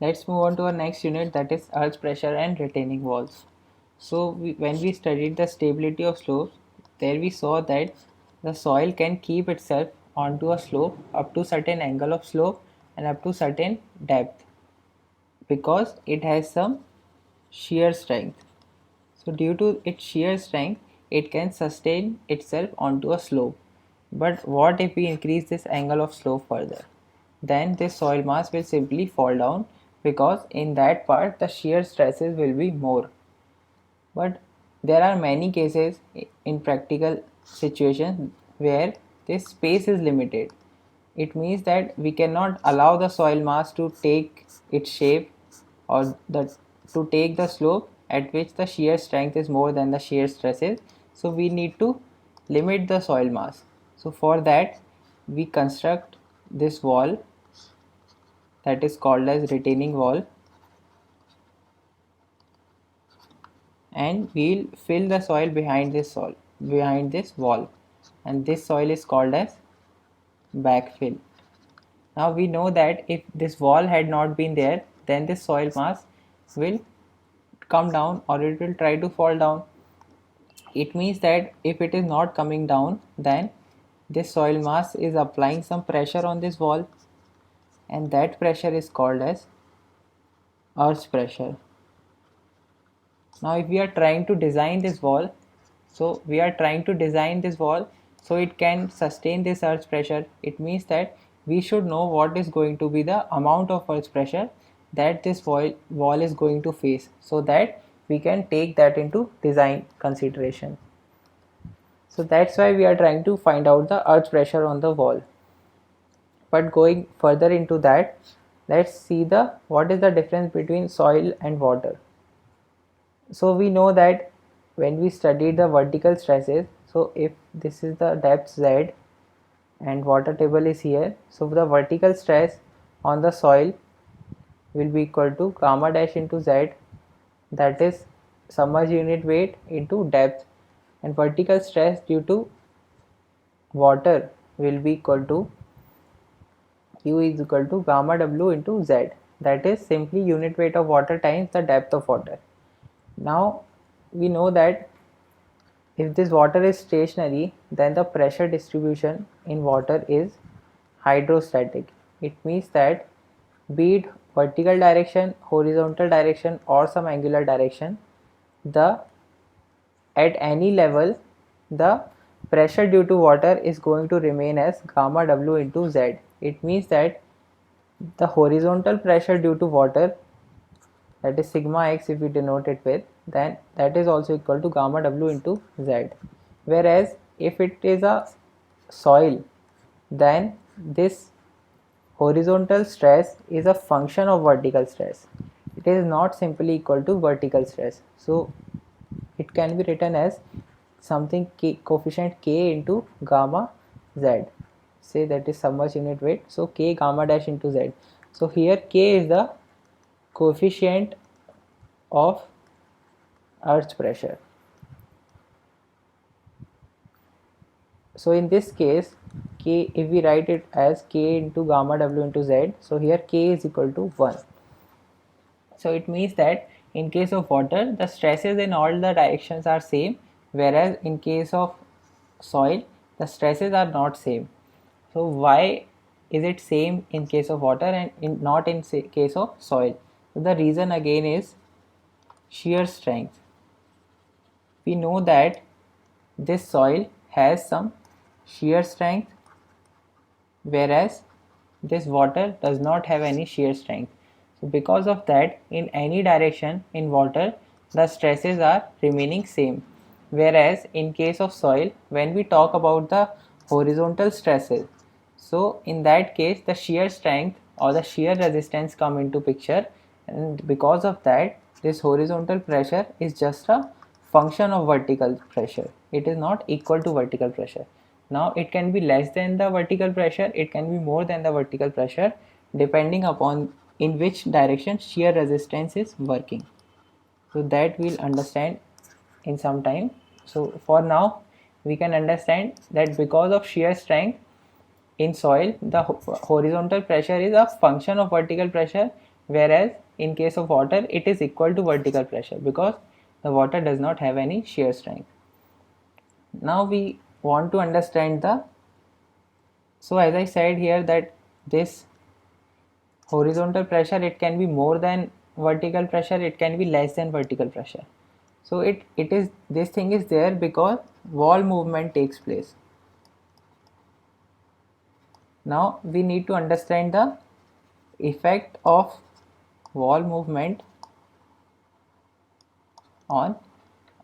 Let's move on to our next unit, that is earth pressure and retaining walls. So when we studied the stability of slopes, there we saw that the soil can keep itself onto a slope up to certain angle of slope and up to certain depth because it has some shear strength. So due to its shear strength, it can sustain itself onto a slope. But what if we increase this angle of slope further? Then this soil mass will simply fall down because in that part the shear stresses will be more. But there are many cases in practical situations where this space is limited. It means that we cannot allow the soil mass to take its shape or to take the slope at which the shear strength is more than the shear stresses. So we need to limit the soil mass. So for that we construct this wall, that is called as retaining wall, and we'll fill the soil behind this wall, and this soil is called as backfill. Now we know that if this wall had not been there, then this soil mass will come down or it will try to fall down. It means that if it is not coming down, then this soil mass is applying some pressure on this wall, and that pressure is called as earth pressure. Now if we are trying to design this wall, so we are trying to design this wall so it can sustain this earth pressure. It means that we should know what is going to be the amount of earth pressure that this wall is going to face, so that we can take that into design consideration. So that's why we are trying to find out the earth pressure on the wall. But going further into that, let's see the what is the difference between soil and water. So we know that when we studied the vertical stresses, so if this is the depth z and water table is here, so the vertical stress on the soil will be equal to gamma dash into z, that is submerged unit weight into depth, and vertical stress due to water will be equal to Q is equal to gamma w into z, that is simply unit weight of water times the depth of water. Now we know that if this water is stationary, then the pressure distribution in water is hydrostatic. It means that be it vertical direction, horizontal direction or some angular direction, the at any level the pressure due to water is going to remain as gamma w into z. It means that the horizontal pressure due to water, that is sigma x if we denote it with, then that is also equal to gamma w into z. Whereas if it is a soil, then this horizontal stress is a function of vertical stress. It is not simply equal to vertical stress. So it can be written as something k, coefficient k into gamma z. Say that is submerged unit weight. So k gamma dash into z. So here k is the coefficient of earth pressure. So in this case, k, if we write it as k into gamma w into z, so here k is equal to 1. So it means that in case of water, the stresses in all the directions are same, whereas in case of soil, the stresses are not same. So why is it same in case of water and not in case of soil? So the reason again is shear strength. We know that this soil has some shear strength, whereas this water does not have any shear strength. So because of that, in any direction in water, the stresses are remaining same, whereas in case of soil, when we talk about the horizontal stresses, so in that case the shear strength or the shear resistance come into picture, and because of that this horizontal pressure is just a function of vertical pressure. It is not equal to vertical pressure. Now it can be less than the vertical pressure, it can be more than the vertical pressure, depending upon in which direction shear resistance is working. So that we'll understand in some time. So for now we can understand that because of shear strength in soil, the horizontal pressure is a function of vertical pressure, whereas in case of water it is equal to vertical pressure because the water does not have any shear strength. Now we want to understand the, so as I said here that this horizontal pressure, it can be more than vertical pressure, it can be less than vertical pressure. So it is, this thing is there because wall movement takes place. Now we need to understand the effect of wall movement on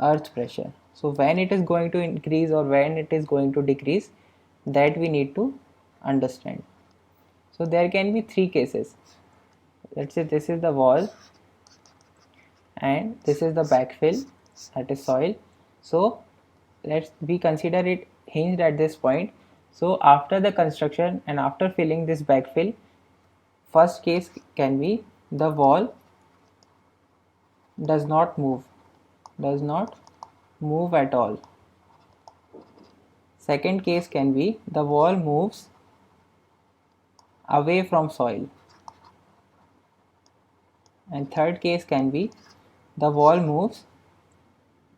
earth pressure. So when it is going to increase or when it is going to decrease, that we need to understand. So there can be three cases. Let's say this is the wall and this is the backfill, that is soil. So let's we consider it hinged at this point. So after the construction and after filling this backfill, first case can be the wall does not move at all. Second case can be the wall moves away from soil, and third case can be the wall moves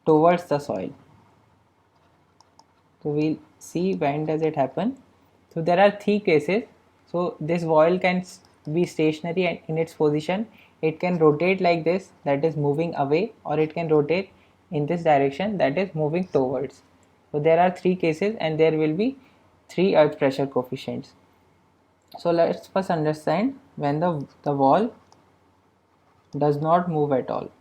towards the soil. So we'll see when does it happen. So there are three cases. So this wall can be stationary in its position, it can rotate like this, that is moving away, or it can rotate in this direction, that is moving towards. So there are three cases and there will be three earth pressure coefficients. So let's first understand when the wall does not move at all.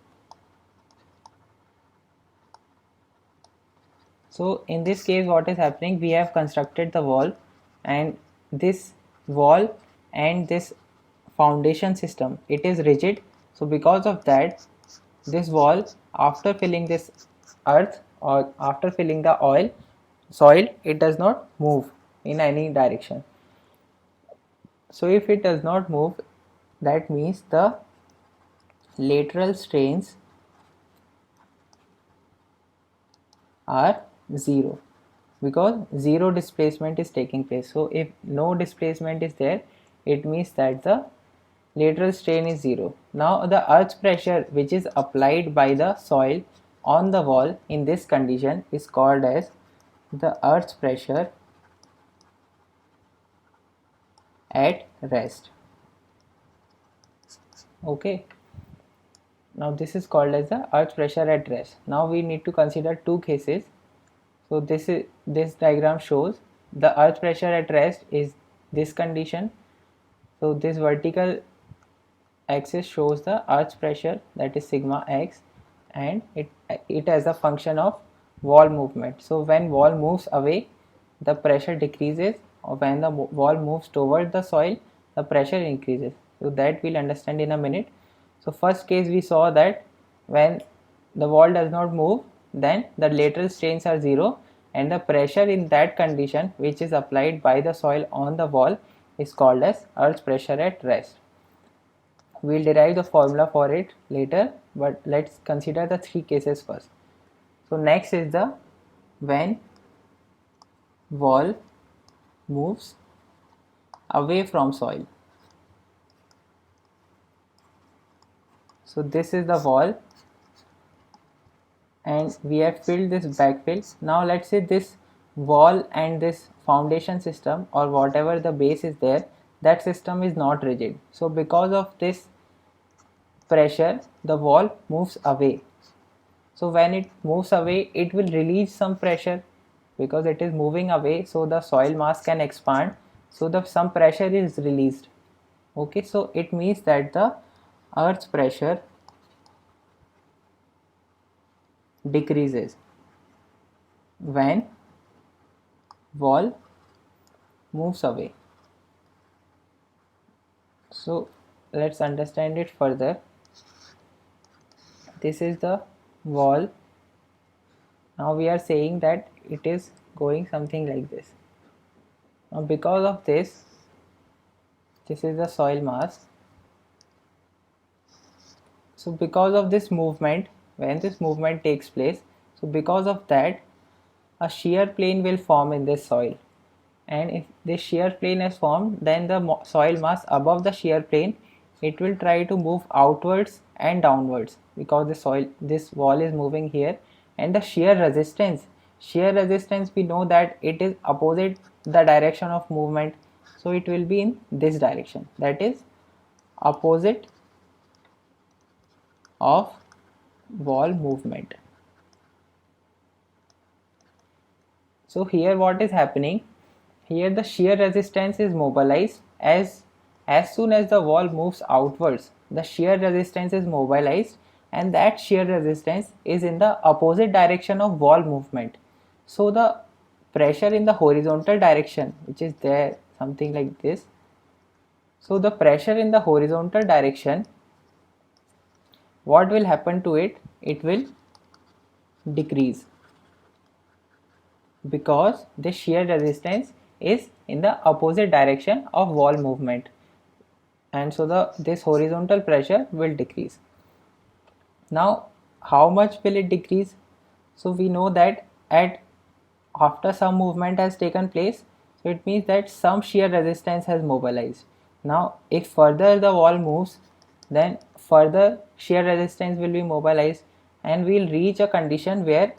So in this case what is happening, we have constructed the wall and this wall and this foundation system, it is rigid. So because of that, this wall after filling this earth or after filling the soil, it does not move in any direction. So if it does not move, that means the lateral strains are zero because zero displacement is taking place. So if no displacement is there, it means that the lateral strain is zero. Now the earth pressure which is applied by the soil on the wall in this condition is called as the earth pressure at rest. Okay, now this is called as the earth pressure at rest. Now we need to consider two cases. So this diagram shows the earth pressure at rest is this condition. So this vertical axis shows the earth pressure, that is sigma x, and it as a function of wall movement. So when wall moves away, the pressure decreases, or when the wall moves toward the soil, the pressure increases. So that we'll understand in a minute. So first case we saw that when the wall does not move, then the lateral strains are zero and the pressure in that condition which is applied by the soil on the wall is called as earth pressure at rest. We'll derive the formula for it later, but let's consider the three cases first. So next is the when wall moves away from soil. So this is the wall and we have filled this backfill. Now let's say this wall and this foundation system or whatever the base is there, that system is not rigid. So because of this pressure, the wall moves away. So when it moves away, it will release some pressure because it is moving away, so the soil mass can expand, so the some pressure is released. Okay, so it means that the earth's pressure decreases when wall moves away. So let's understand it further. This is the wall. Now we are saying that it is going something like this. Now because of this is the soil mass. So because of this movement, when this movement takes place, so because of that, a shear plane will form in this soil, and if this shear plane is formed, then the soil mass above the shear plane it will try to move outwards and downwards because this wall is moving here. And the shear resistance we know that it is opposite the direction of movement, so it will be in this direction, that is opposite of wall movement. So here what is happening, here the shear resistance is mobilized. As soon as the wall moves outwards, the shear resistance is mobilized, and that shear resistance is in the opposite direction of wall movement. So the pressure in the horizontal direction, which is there something like this, so the pressure in the horizontal direction, what will happen to it? It will decrease because the shear resistance is in the opposite direction of wall movement, and so this horizontal pressure will decrease. Now how much will it decrease? So we know that after some movement has taken place, so it means that some shear resistance has mobilized. Now if further the wall moves, then further shear resistance will be mobilized, and we will reach a condition where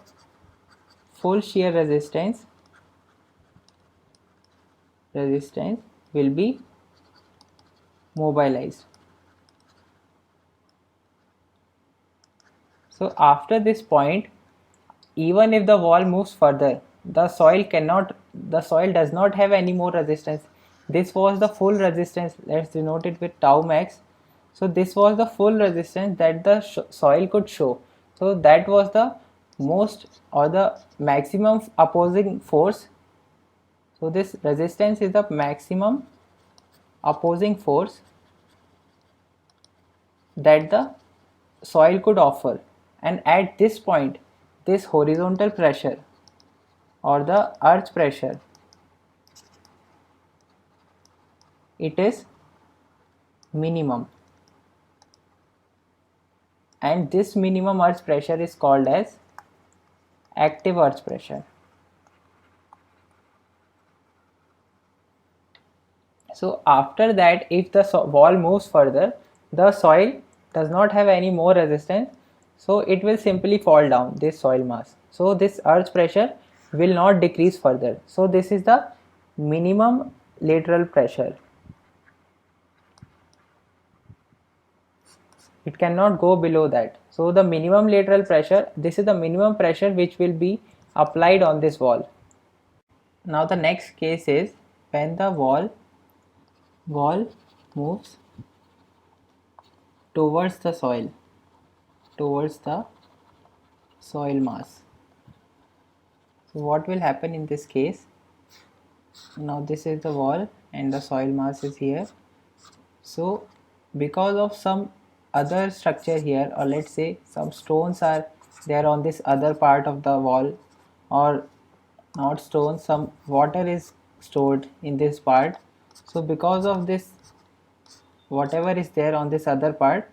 full shear resistance will be mobilized. So after this point, even if the wall moves further, the soil does not have any more resistance. This was the full resistance, let's denote it with tau max. So this was the full resistance that the soil could show. So that was the most or the maximum opposing force. So this resistance is the maximum opposing force that the soil could offer, and at this point this horizontal pressure or the earth pressure, it is minimum, and this minimum earth pressure is called as active earth pressure. So after that, if the wall moves further, the soil does not have any more resistance, so it will simply fall down, this soil mass. So this earth pressure will not decrease further. So this is the minimum lateral pressure. It cannot go below that. So the minimum lateral pressure, this is the minimum pressure which will be applied on this wall. Now the next case is when the wall moves towards the soil mass. So what will happen in this case? Now this is the wall and the soil mass is here. So because of some other structure here, or let's say some stones are there on this other part of the wall, or not stones, some water is stored in this part. So because of this, whatever is there on this other part,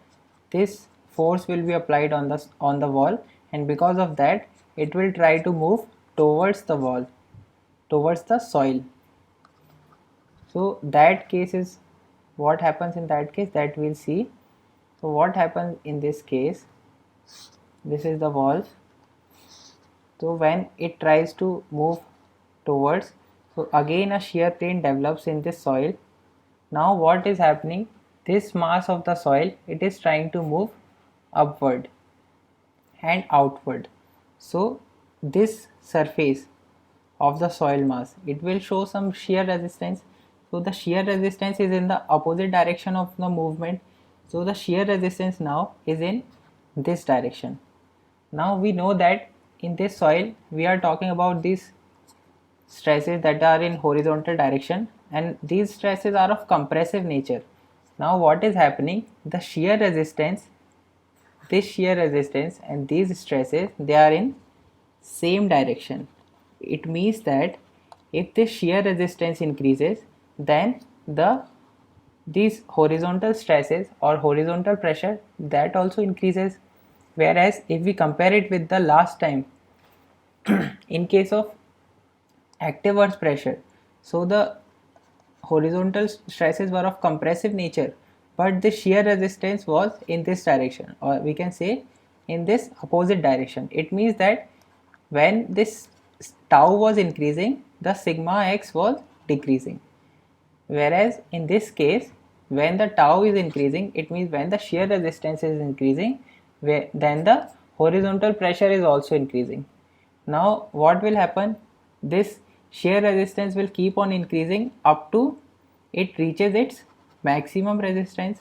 this force will be applied on the wall, and because of that it will try to move towards the wall, towards the soil. So that case is what happens in that case, that we'll see. So what happens in this case, this is the wall. So when it tries to move towards, so again a shear plane develops in this soil. Now what is happening, this mass of the soil, it is trying to move upward and outward. So this surface of the soil mass, it will show some shear resistance. So the shear resistance is in the opposite direction of the movement. So the shear resistance now is in this direction. Now we know that in this soil we are talking about these stresses that are in horizontal direction, and these stresses are of compressive nature. Now what is happening, the shear resistance, this shear resistance and these stresses, they are in same direction. It means that if this shear resistance increases, then these horizontal stresses or horizontal pressure, that also increases. Whereas if we compare it with the last time, in case of active earth pressure, so the horizontal stresses were of compressive nature, but the shear resistance was in this direction, or we can say in this opposite direction. It means that when this tau was increasing, the sigma x was decreasing. Whereas in this case, when the tau is increasing, it means when the shear resistance is increasing, then the horizontal pressure is also increasing. Now what will happen? This shear resistance will keep on increasing up to it reaches its maximum resistance,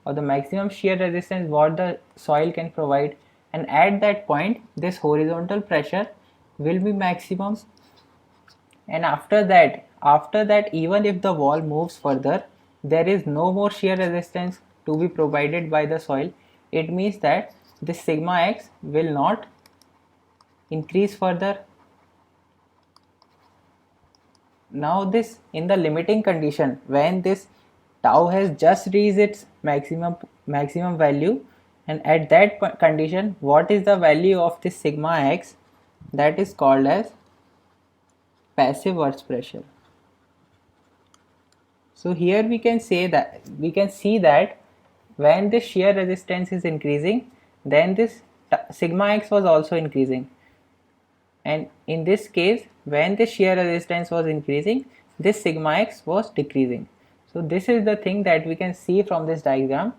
or the maximum shear resistance what the soil can provide, and at that point this horizontal pressure will be maximum. And after that even if the wall moves further, there is no more shear resistance to be provided by the soil. It means that this sigma x will not increase further. Now this in the limiting condition, when this tau has just reached its maximum value, and at that condition what is the value of this sigma x? That is called as passive earth pressure. So here we can see that when the shear resistance is increasing, then this sigma x was also increasing, and in this case when the shear resistance was increasing, this sigma x was decreasing. So this is the thing that we can see from this diagram.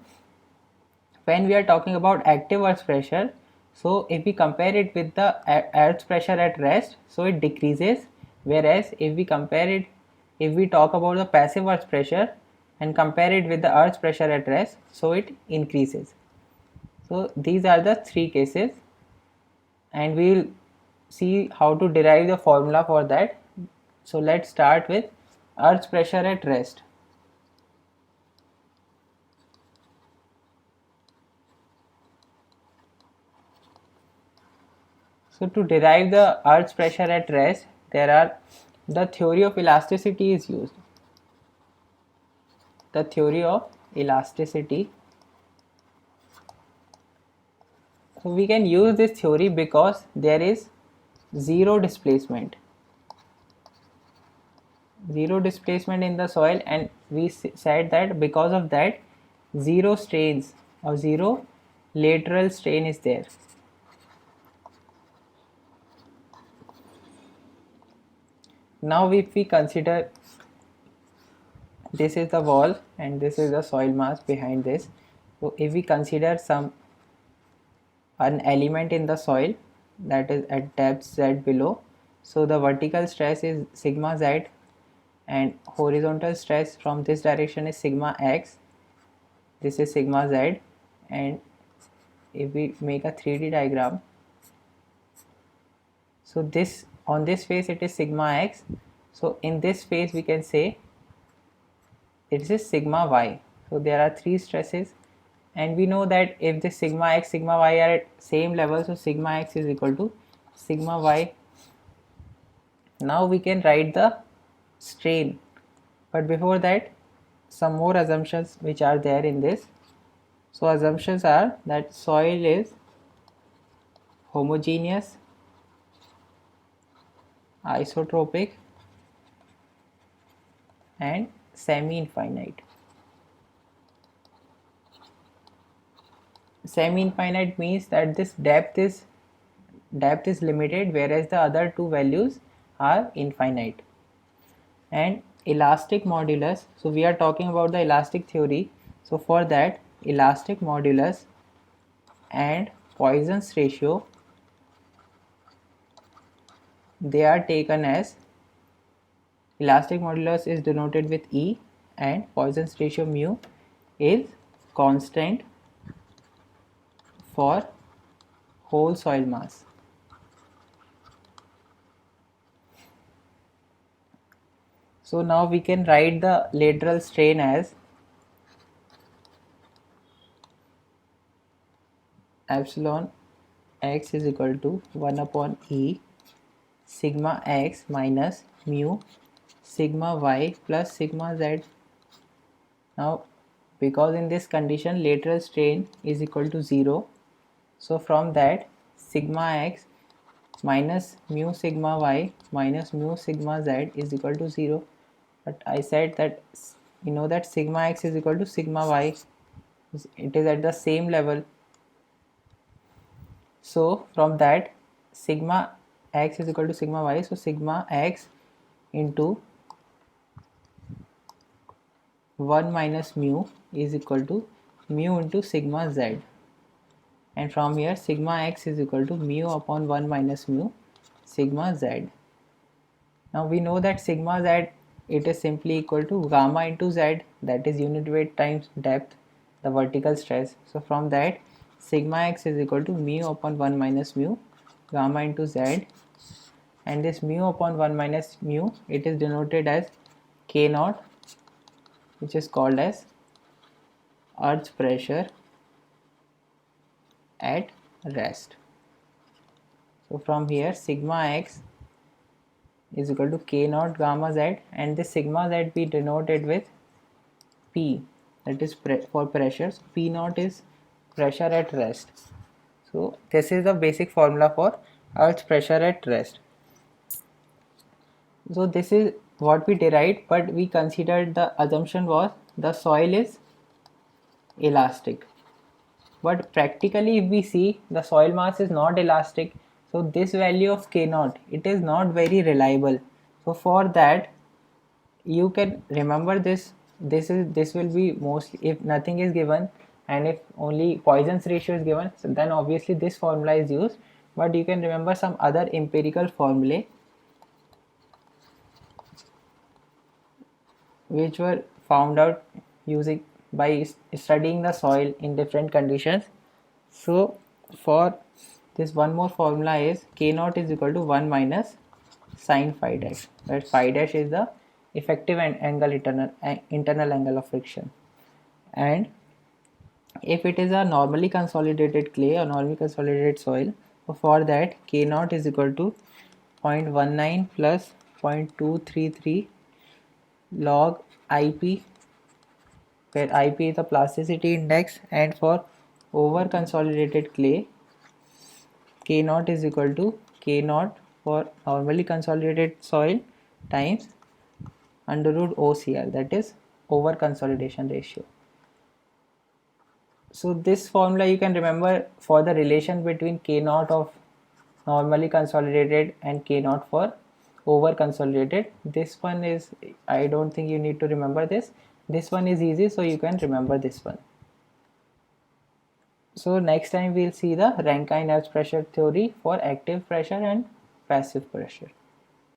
When we are talking about active earth pressure, so if we compare it with the earth pressure at rest, so it decreases. Whereas if we talk about the passive earth pressure and compare it with the earth pressure at rest, so it increases. So these are the three cases, and we will see how to derive the formula for that. So let's start with earth pressure at rest. So to derive the earth's pressure at rest, the theory of elasticity is used. The theory of elasticity. So we can use this theory because there is zero displacement. Zero displacement in the soil, and we said that because of that, zero strains or zero lateral strain is there. Now if we consider this is the wall and this is the soil mass behind this, so if we consider an element in the soil that is at depth z below, so the vertical stress is sigma z and horizontal stress from this direction is sigma x, this is sigma z, and if we make a 3D diagram, so this on this face it is sigma x, so in this phase we can say it is sigma y. So there are three stresses, and we know that if the sigma x sigma y are at same level, so sigma x is equal to sigma y. Now we can write the strain, but before that some more assumptions which are there in this. So assumptions are that soil is homogeneous, isotropic, and semi-infinite. Semi-infinite means that this depth is limited, whereas the other two values are infinite. And elastic modulus, so we are talking about the elastic theory, so for that elastic modulus and Poisson's ratio, they are taken as, elastic modulus is denoted with E and Poisson's ratio mu is constant for whole soil mass. So now we can write the lateral strain as epsilon x is equal to 1 upon E sigma x minus mu sigma y plus sigma z. Now because in this condition lateral strain is equal to 0, so from that sigma x minus mu sigma y minus mu sigma z is equal to 0. But I said that we know that sigma x is equal to sigma y. It is at the same level. So from that, sigma x is equal to sigma y. So sigma x into 1 minus mu is equal to mu into sigma z. And from here, sigma x is equal to mu upon 1 minus mu sigma z. Now we know that sigma z, it is simply equal to gamma into z, that is unit weight times depth, the vertical stress. So from that, sigma x is equal to mu upon 1 minus mu gamma into z, and this mu upon 1 minus mu, it is denoted as k naught, which is called as Earth's pressure at rest. So from here, sigma x is equal to k naught gamma z, and this sigma z be denoted with P, that is for pressure. So P naught is pressure at rest. So this is the basic formula for Earth's pressure at rest. So this is what we derived, but we considered the assumption was the soil is elastic. But practically if we see, the soil mass is not elastic. So this value of k naught, it is not very reliable. So for that, you can remember this. This will be mostly if nothing is given, and if only Poisson's ratio is given, so then obviously this formula is used. But you can remember some other empirical formulae which were found out using by studying the soil in different conditions. So for this, one more formula is k naught is equal to 1 minus sine phi dash, where phi dash is the effective angle, internal angle of friction. And if it is a normally consolidated clay or normally consolidated soil, so for that k naught is equal to 0.19 plus 0.233 log IP, where IP is the plasticity index, and for over consolidated clay, k naught is equal to k naught for normally consolidated soil times under root OCR, that is over consolidation ratio. So this formula you can remember for the relation between k naught of normally consolidated and k naught for over consolidated. This one is, I don't think you need to remember this. This one is easy, so you can remember this one. So next time we'll see the Rankine earth pressure theory for active pressure and passive pressure.